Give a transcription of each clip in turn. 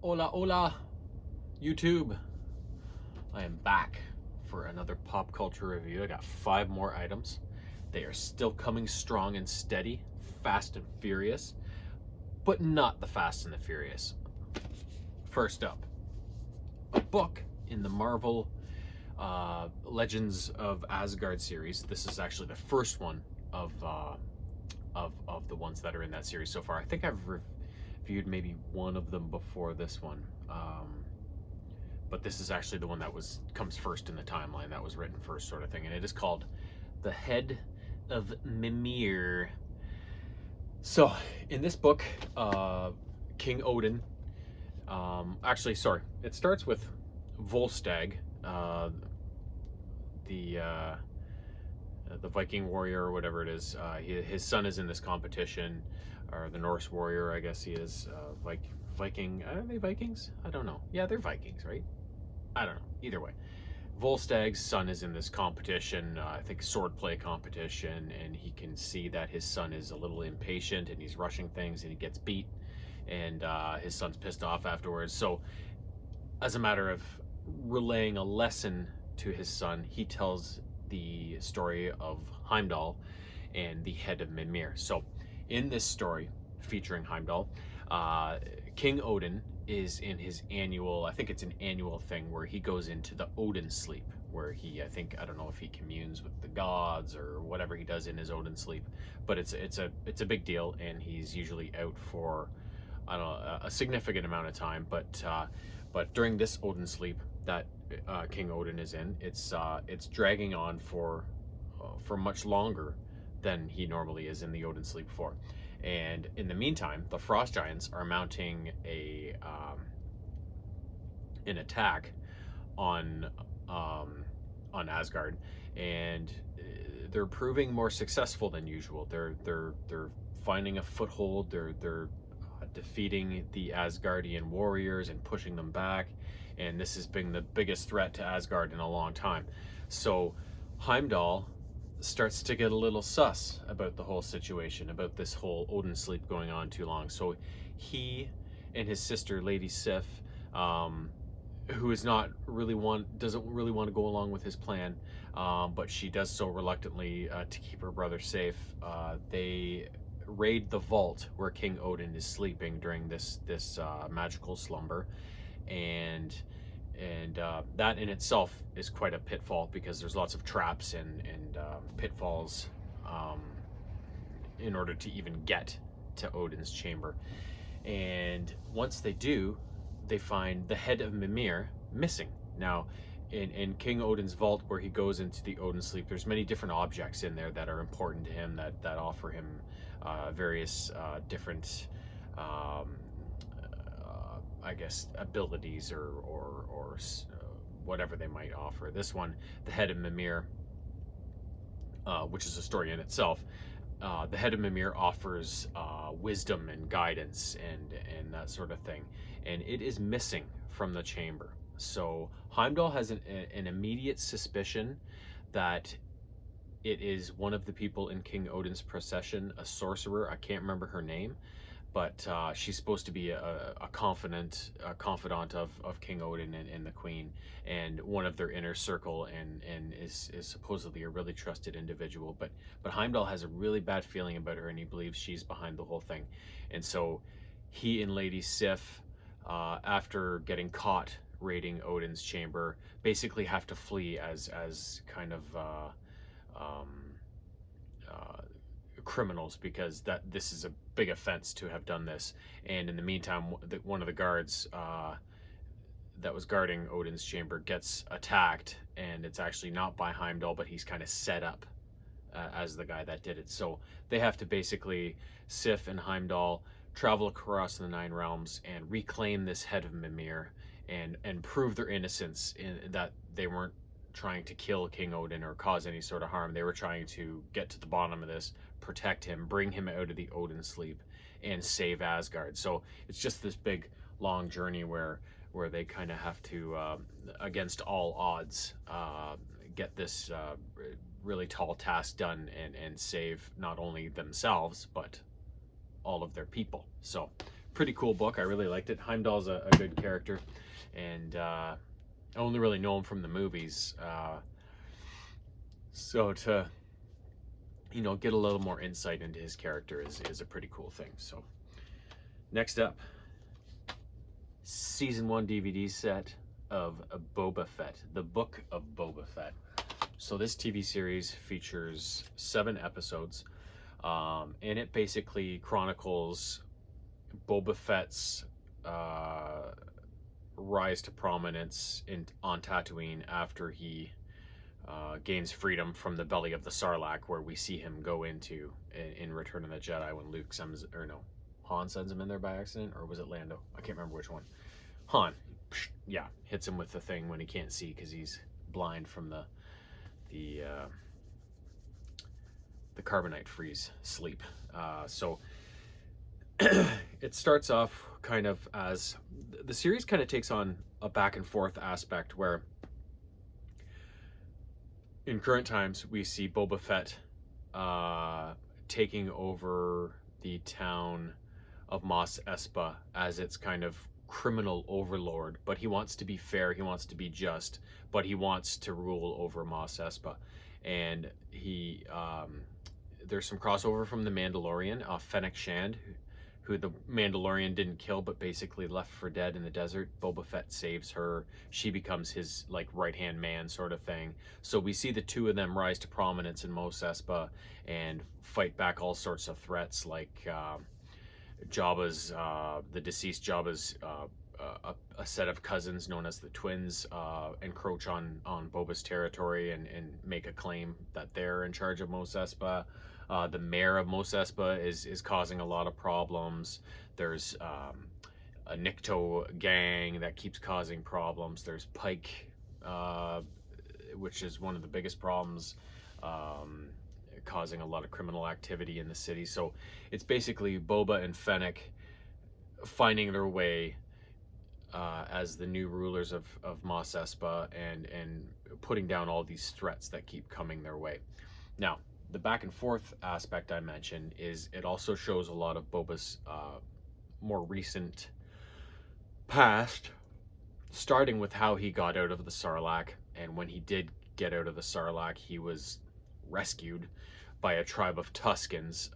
Hola, hola, YouTube. I am back for another pop culture review. I got 5 more items. They are still coming strong and steady, Fast and Furious, but not the Fast and the Furious. First up, a book in the Marvel Legends of Asgard series. This is actually the first one of the ones that are in that series so far. I think I've reviewed maybe one of them before this one, but this is actually the one that comes first in the timeline, that was written first, sort of thing, and it is called The Head of Mimir. So in this book, King Odin, actually, sorry, it starts with Volstagg, the Viking warrior or whatever it is. His son is in this competition, or the Norse warrior, I guess he is. Viking, are they Vikings? I don't know. Yeah, they're Vikings, right? I don't know. Either way, Volstagg's son is in this competition, I think swordplay competition, and he can see that his son is a little impatient and he's rushing things and he gets beat, and his son's pissed off afterwards. So as a matter of relaying a lesson to his son, he tells the story of Heimdall and the Head of Mimir. So in this story featuring Heimdall, King Odin is in his annual, I think it's an annual thing where he goes into the Odin sleep, where he, I don't know if he communes with the gods or whatever he does in his Odin sleep, but it's a big deal, and he's usually out for, I don't know, a significant amount of time. But during this Odin sleep that King Odin is in, it's dragging on for much longer than he normally is in the Odin sleep for. And in the meantime, the frost giants are mounting an attack on Asgard, and they're proving more successful than usual. They're finding a foothold. They're defeating the Asgardian warriors and pushing them back, and this has been the biggest threat to Asgard in a long time. So Heimdall starts to get a little sus about the whole situation, about this whole Odin sleep going on too long. So he and his sister, Lady Sif, who is not really doesn't really want to go along with his plan, but she does so reluctantly to keep her brother safe. They raid the vault where King Odin is sleeping during this magical slumber, and that in itself is quite a pitfall, because there's lots of traps and pitfalls in order to even get to Odin's chamber. And once they do, they find the Head of Mimir missing. Now, in King Odin's vault, where he goes into the Odin sleep, there's many different objects in there that are important to him, that offer him various different I guess abilities or whatever they might offer. This one, the Head of Mimir, which is a story in itself, the Head of Mimir offers wisdom and guidance and that sort of thing, and it is missing from the chamber. So Heimdall has an immediate suspicion that it is one of the people in King Odin's procession, a sorcerer. I can't remember her name, but she's supposed to be a confidant of King Odin and the Queen, and one of their inner circle, and is supposedly a really trusted individual. But Heimdall has a really bad feeling about her, and he believes she's behind the whole thing. And so he and Lady Sif, after getting caught raiding Odin's chamber, basically have to flee as kind of criminals, because this is a big offense to have done this. And in the meantime, one of the guards that was guarding Odin's chamber gets attacked, and it's actually not by Heimdall, but he's kind of set up as the guy that did it. So they have to basically, Sif and Heimdall, travel across the 9 realms and reclaim this Head of Mimir, and prove their innocence, in that they weren't trying to kill King Odin or cause any sort of harm. They were trying to get to the bottom of this, protect him, bring him out of the Odin sleep, and save Asgard. So it's just this big long journey where they kind of have to, against all odds, get this really tall task done, and save not only themselves but all of their people. So pretty cool book. I really liked it. Heimdall's a good character, and I only really know him from the movies. So to get a little more insight into his character is a pretty cool thing. So next up, season 1 DVD set of Boba Fett, the Book of Boba Fett. So this TV series features 7 episodes, and it basically chronicles Boba Fett's rise to prominence on Tatooine after he gains freedom from the belly of the Sarlacc, where we see him go into in Return of the Jedi when Luke sends, or no, Han sends him in there by accident, or was it Lando? I can't remember which one. Han, yeah, hits him with the thing when he can't see because he's blind from the carbonite freeze sleep. So it starts off kind of as the series kind of takes on a back and forth aspect where in current times we see Boba Fett taking over the town of Mos Espa as its kind of criminal overlord, but he wants to be fair, he wants to be just, but he wants to rule over Mos Espa. And he there's some crossover from the Mandalorian, Fennec Shand, who the Mandalorian didn't kill but basically left for dead in the desert. Boba Fett saves her. She becomes his like right-hand man sort of thing. So we see the two of them rise to prominence in Mos Espa and fight back all sorts of threats, like Jabba's, the deceased Jabba's a set of cousins known as the twins encroach on Boba's territory and make a claim that they're in charge of Mos Espa. The mayor of Mos Espa is causing a lot of problems. There's a Nikto gang that keeps causing problems. There's Pike, which is one of the biggest problems, causing a lot of criminal activity in the city. So it's basically Boba and Fennec finding their way as the new rulers of Mos Espa and putting down all these threats that keep coming their way. Now, the back and forth aspect I mentioned is it also shows a lot of Boba's more recent past, starting with how he got out of the Sarlacc. And when he did get out of the Sarlacc, he was rescued by a tribe of Tuskens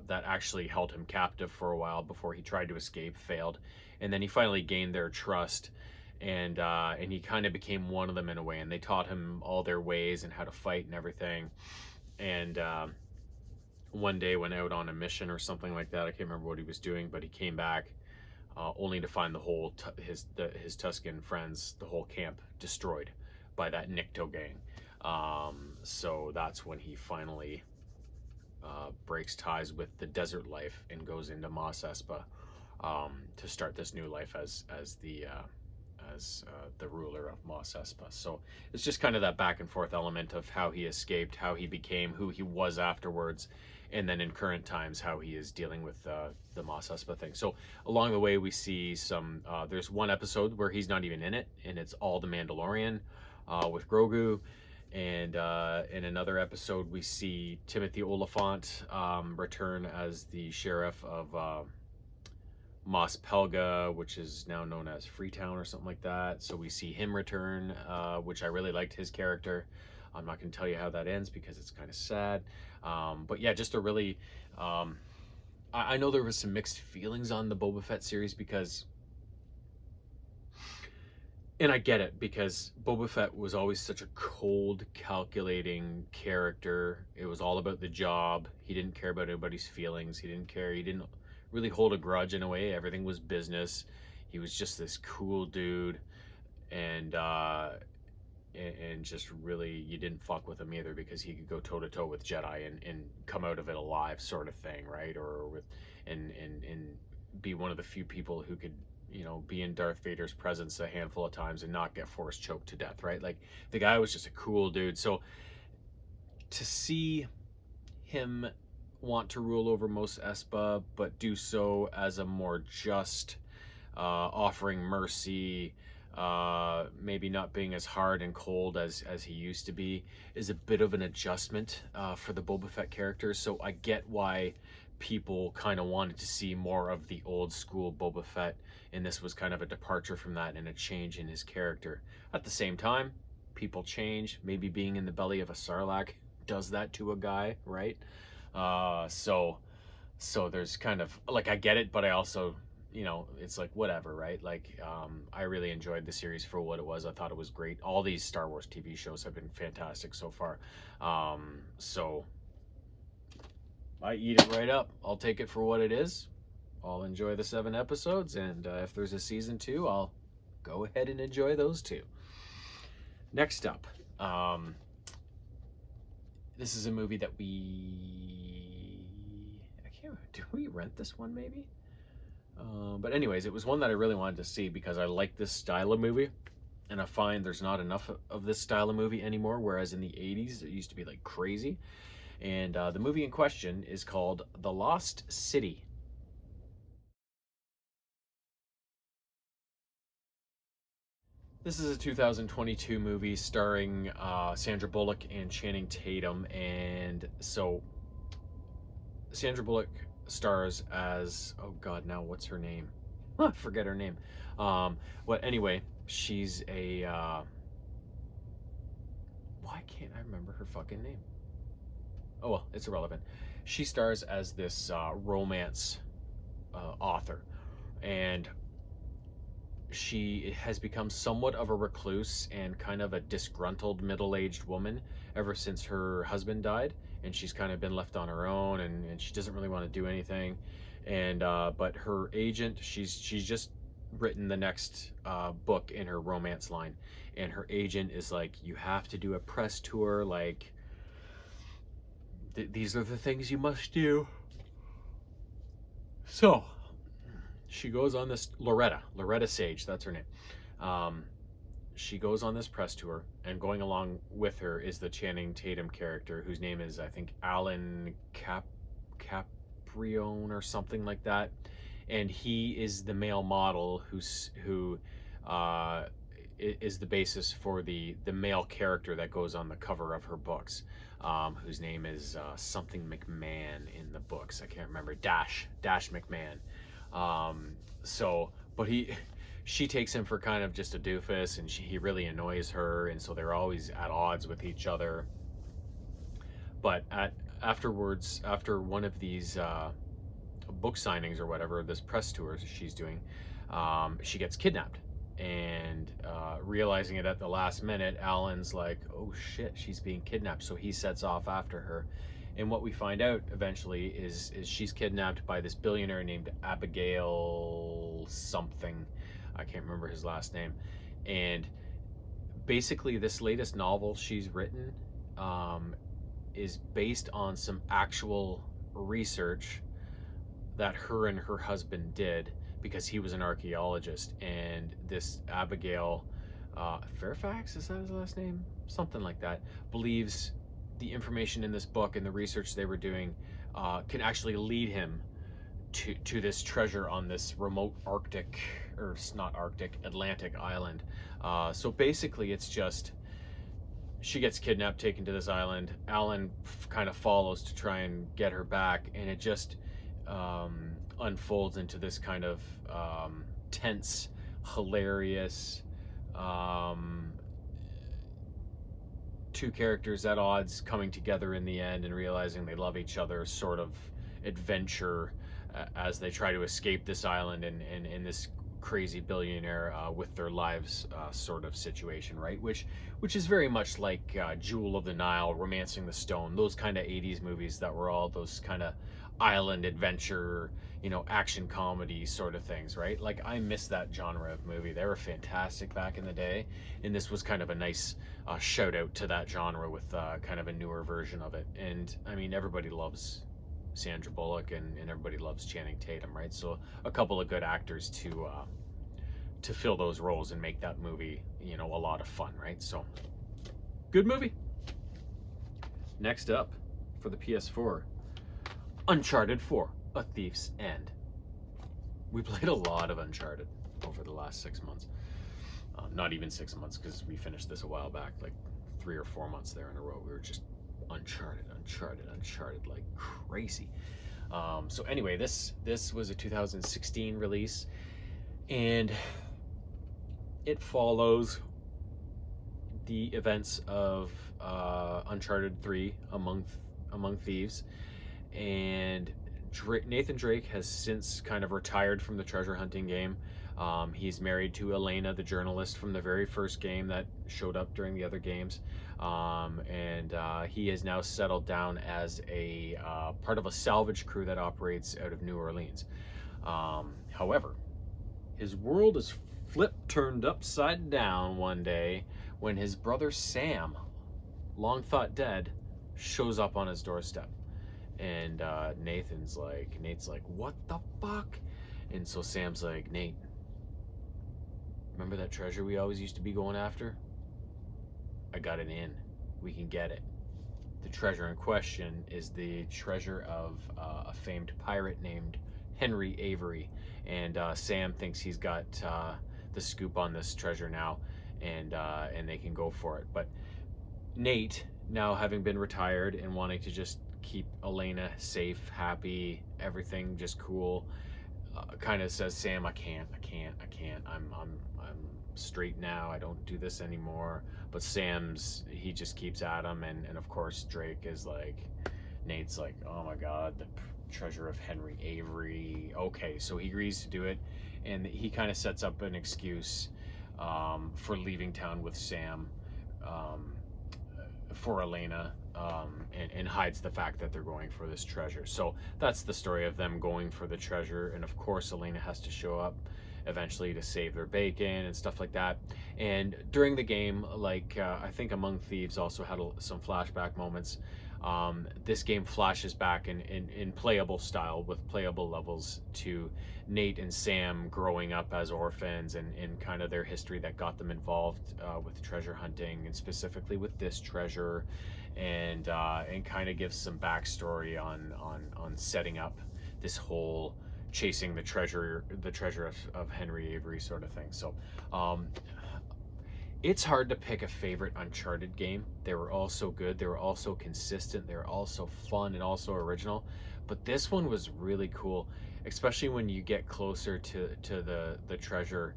that actually held him captive for a while before he tried to escape, failed, and then he finally gained their trust, and he kind of became one of them in a way, and they taught him all their ways and how to fight and everything. And one day went out on a mission or something like that. I can't remember what he was doing, but he came back only to find the whole his Tusken friends, the whole camp destroyed by that Nikto gang. So that's when he finally breaks ties with the desert life and goes into Mos Espa to start this new life as the ruler of Mos Espa. So it's just kind of that back and forth element of how he escaped, how he became who he was afterwards, and then in current times how he is dealing with the Mos Espa thing. So along the way we see some there's one episode where he's not even in it, and it's all the Mandalorian with Grogu. And in another episode, we see Timothy Oliphant return as the sheriff of Mos Pelga, which is now known as Freetown or something like that. So we see him return, which I really liked his character. I'm not going to tell you how that ends because it's kind of sad. But yeah, just a really... I know there was some mixed feelings on the Boba Fett series because... And I get it, because Boba Fett was always such a cold, calculating character. It was all about the job. He didn't care about anybody's feelings. He didn't really hold a grudge in a way. Everything was business. He was just this cool dude. And just really, you didn't fuck with him either because he could go toe-to-toe with Jedi and come out of it alive sort of thing, right? Or with and be one of the few people who could, be in Darth Vader's presence a handful of times and not get force choked to death, right? Like, the guy was just a cool dude. So to see him want to rule over Mos Espa, but do so as a more just, offering mercy, maybe not being as hard and cold as he used to be, is a bit of an adjustment for the Boba Fett character. So I get why people kind of wanted to see more of the old school Boba Fett, and this was kind of a departure from that and a change in his character. At the same time, people change. Maybe being in the belly of a sarlacc does that to a guy, right? So there's kind of like, I get it, but I also, it's like whatever, right? Like, I really enjoyed the series for what it was. I thought it was great. All these Star Wars TV shows have been fantastic so far. So I eat it right up. I'll take it for what it is. I'll enjoy the 7 episodes, and if there's a season 2, I'll go ahead and enjoy those too. Next up, this is a movie that I can't remember, did we rent this one maybe? But anyways, it was one that I really wanted to see because I like this style of movie, and I find there's not enough of this style of movie anymore, whereas in the 80s it used to be like crazy. And the movie in question is called The Lost City. This is a 2022 movie starring Sandra Bullock and Channing Tatum. And so Sandra Bullock stars as, oh god, now what's her name? I forget her name. Anyway, she's a why can't I remember her fucking name? Oh well, it's irrelevant. She stars as this romance author, and she has become somewhat of a recluse and kind of a disgruntled middle-aged woman ever since her husband died, and she's kind of been left on her own, and she doesn't really want to do anything. And but her agent, she's just written the next book in her romance line, and her agent is like, you have to do a press tour, like these are the things you must do. So she goes on this, Loretta Sage, that's her name. She goes on this press tour, and going along with her is the Channing Tatum character, whose name is, I think, Alan Caprione or something like that. And he is the male model who is the basis for the male character that goes on the cover of her books, whose name is something McMahon in the books. I can't remember. Dash McMahon. But she takes him for kind of just a doofus, and he really annoys her, and so they're always at odds with each other. But afterwards, after one of these book signings or whatever, this press tour she's doing, she gets kidnapped, and realizing it at the last minute, Alan's like, oh shit, she's being kidnapped, so he sets off after her. And what we find out eventually is she's kidnapped by this billionaire named Abigail something. I can't remember his last name. And basically this latest novel she's written is based on some actual research that her and her husband did, because he was an archaeologist. And this Abigail Fairfax, is that his last name? Something like that, believes the information in this book and the research they were doing can actually lead him to this treasure on this remote Arctic, or not Arctic, Atlantic island. So basically it's just, she gets kidnapped, taken to this island. Alan kind of follows to try and get her back, and it just unfolds into this kind of tense, hilarious, two characters at odds coming together in the end and realizing they love each other sort of adventure as they try to escape this island and this crazy billionaire with their lives sort of situation, right? Which is very much like Jewel of the Nile, Romancing the Stone, those kind of 80s movies that were all those kind of island adventure, action comedy sort of things, right? Like, I miss that genre of movie. They were fantastic back in the day, and this was kind of a nice shout out to that genre with kind of a newer version of it. And I mean, everybody loves Sandra Bullock and everybody loves Channing Tatum, right? So a couple of good actors to fill those roles and make that movie, a lot of fun, right? So good movie. Next up for the PS4, Uncharted 4, A Thief's End. We played a lot of Uncharted over the last 6 months. Not even 6 months, because we finished this a while back, like 3 or 4 months there in a row. We were just Uncharted like crazy. So anyway, this was a 2016 release, and it follows the events of Uncharted 3, Among Thieves, and Nathan Drake has since kind of retired from the treasure hunting game. He's married to Elena, the journalist from the very first game that showed up during the other games, and he has now settled down as a part of a salvage crew that operates out of New Orleans. However, his world is turned upside down one day when his brother Sam, long thought dead, shows up on his doorstep. And Nate's like, what the fuck? And so Sam's like, Nate, remember that treasure we always used to be going after? I got it in. We can get it. The treasure in question is the treasure of a famed pirate named Henry Avery. And Sam thinks he's got the scoop on this treasure now, and they can go for it. But Nate, now having been retired and wanting to just keep Elena safe, happy, everything just cool, kind of says, Sam, I can't. I'm straight now. I don't do this anymore. But he just keeps at him, and of course Drake is like, Nate's like, oh my God, the treasure of Henry Avery. Okay, so he agrees to do it, and he kind of sets up an excuse for leaving town with Sam for Elena, and hides the fact that they're going for this treasure. So that's the story of them going for the treasure, and of course Elena has to show up eventually to save their bacon and stuff like that. And during the game, like I think Among Thieves also had some flashback moments. This game flashes back in playable style with playable levels to Nate and Sam growing up as orphans, and kind of their history that got them involved with treasure hunting, and specifically with this treasure, and kind of gives some backstory on setting up this whole chasing the treasure of Henry Avery sort of thing. So it's hard to pick a favorite Uncharted game. They were all so good. They were all so consistent. They were all so fun and also original. But this one was really cool, especially when you get closer to the treasure,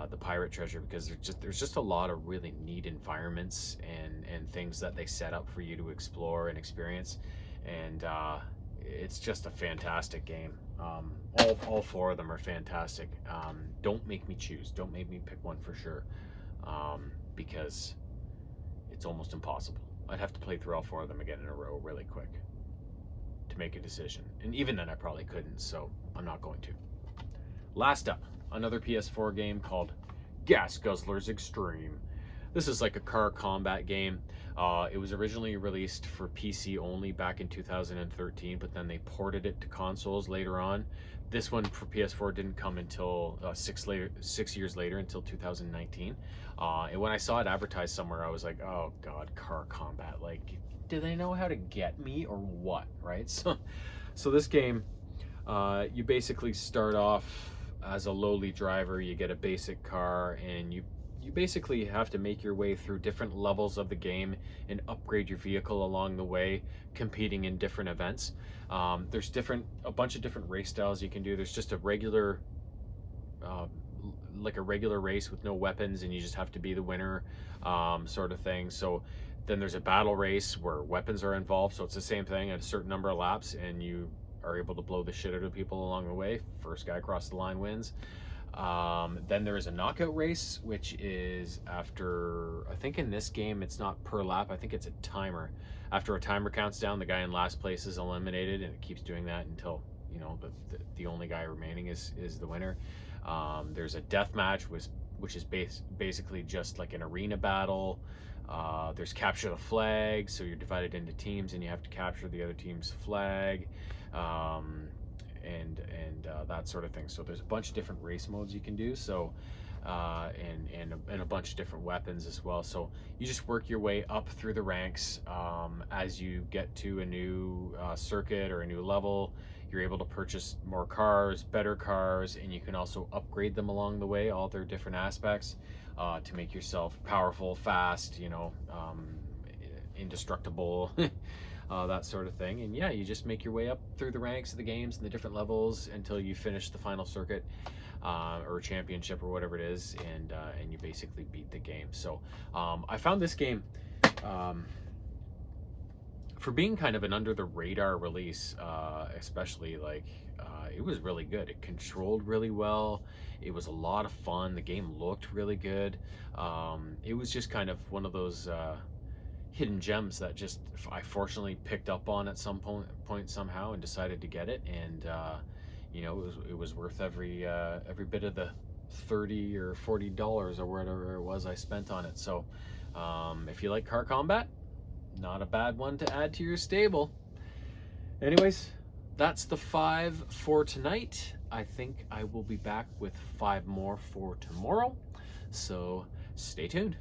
the pirate treasure, because there's just a lot of really neat environments and things that they set up for you to explore and experience. And it's just a fantastic game. All four of them are fantastic. Don't make me choose. Don't make me pick one for sure. Because it's almost impossible. I'd have to play through all four of them again in a row really quick to make a decision. And even then I probably couldn't, so I'm not going to. Last up, another PS4 game called Gas Guzzlers Extreme. This is like a car combat game. It was originally released for PC only back in 2013, but then they ported it to consoles later on. This one for PS4 didn't come until 6 years later, until 2019. And when I saw it advertised somewhere, I was like, oh God, car combat. Like, do they know how to get me or what, right? So this game, you basically start off as a lowly driver. You get a basic car, and you basically have to make your way through different levels of the game and upgrade your vehicle along the way, competing in different events. There's a bunch of different race styles you can do. There's just a regular race with no weapons, and you just have to be the winner, sort of thing. So then there's a battle race where weapons are involved, so it's the same thing at a certain number of laps, and you are able to blow the shit out of people along the way. First guy across the line wins. Then there is a knockout race, which is after, I think in this game it's not per lap, I think it's a timer. After a timer counts down, the guy in last place is eliminated, and it keeps doing that until, you know, the only guy remaining is the winner. There's a death match, which is basically just like an arena battle. There's capture the flag, so you're divided into teams and you have to capture the other team's flag, and that sort of thing. So there's a bunch of different race modes you can do. So and a bunch of different weapons as well. So you just work your way up through the ranks. As you get to a new circuit or a new level, you're able to purchase more cars, better cars, and you can also upgrade them along the way, all their different aspects, to make yourself powerful, fast, you know, indestructible. that sort of thing. And yeah, you just make your way up through the ranks of the games and the different levels until you finish the final circuit, or championship or whatever it is, and you basically beat the game. So I found this game, for being kind of an under the radar release, especially, like, it was really good. It controlled really well. It was a lot of fun. The game looked really good. It was just kind of one of those hidden gems that just I fortunately picked up on at some point somehow and decided to get it. And you know, it was worth every bit of the $30 or $40 or whatever it was I spent on it. So if you like car combat, not a bad one to add to your stable. Anyways, that's the 5 for tonight. I think I will be back with 5 more for tomorrow, so stay tuned.